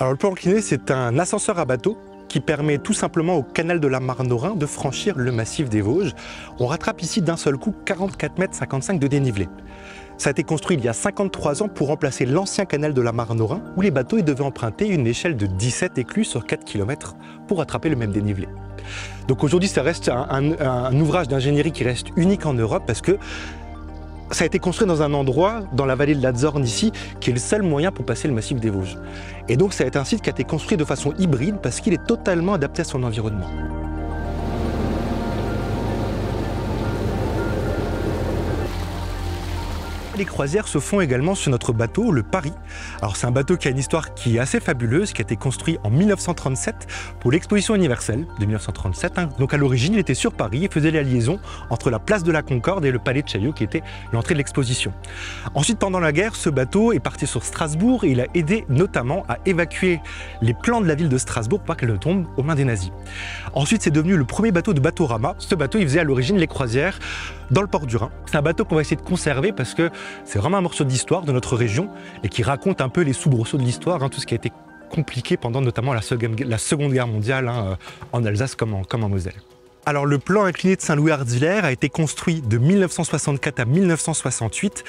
Alors le plan incliné, c'est un ascenseur à bateau qui permet tout simplement au canal de la Marne au Rhin de franchir le massif des Vosges. On rattrape ici d'un seul coup 44,55 m de dénivelé. Ça a été construit il y a 53 ans pour remplacer l'ancien canal de la Marne au Rhin où les bateaux devaient emprunter une échelle de 17 écluses sur 4 km pour attraper le même dénivelé. Donc aujourd'hui, ça reste un ouvrage d'ingénierie qui reste unique en Europe parce que ça a été construit dans un endroit, dans la vallée de la Zorne ici, qui est le seul moyen pour passer le massif des Vosges. Et donc ça a été un site qui a été construit de façon hybride parce qu'il est totalement adapté à son environnement. Les croisières se font également sur notre bateau, le Paris. Alors c'est un bateau qui a une histoire qui est assez fabuleuse, qui a été construit en 1937 pour l'exposition universelle de 1937. Donc à l'origine, il était sur Paris et faisait la liaison entre la place de la Concorde et le palais de Chaillot qui était l'entrée de l'exposition. Ensuite, pendant la guerre, ce bateau est parti sur Strasbourg et il a aidé notamment à évacuer les plans de la ville de Strasbourg pour pas qu'elle ne tombe aux mains des nazis. Ensuite, c'est devenu le premier bateau de Bateaurama. Ce bateau, il faisait à l'origine les croisières dans le port du Rhin. C'est un bateau qu'on va essayer de conserver parce que c'est vraiment un morceau d'histoire de notre région et qui raconte un peu les soubresauts de l'histoire, tout ce qui a été compliqué pendant notamment la Seconde Guerre mondiale, en Alsace comme en Moselle. Alors le plan incliné de Saint-Louis-Ardivillers a été construit de 1964 à 1968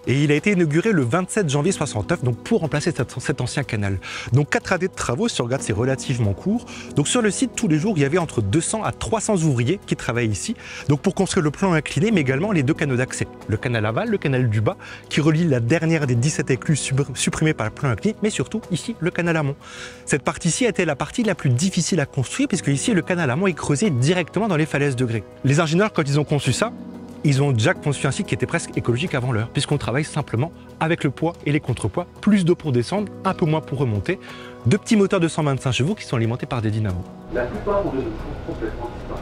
et il a été inauguré le 27 janvier 69, donc pour remplacer cet ancien canal. Donc 4 années de travaux, si on regarde, c'est relativement court. Donc sur le site, tous les jours, il y avait entre 200 à 300 ouvriers qui travaillaient ici, donc pour construire le plan incliné, mais également les deux canaux d'accès. Le canal aval, le canal du bas, qui relie la dernière des 17 écluses supprimées par le plan incliné, mais surtout ici, le canal amont. Cette partie-ci était la partie la plus difficile à construire, puisque ici, le canal amont est creusé directement dans les falaises de grès. Les ingénieurs, quand ils ont conçu ça, ils ont déjà conçu un site qui était presque écologique avant l'heure, puisqu'on travaille simplement avec le poids et les contrepoids, plus d'eau pour descendre, un peu moins pour remonter, deux petits moteurs de 125 chevaux qui sont alimentés par des dynamos. La plupart ont de nos jours complètement disparu.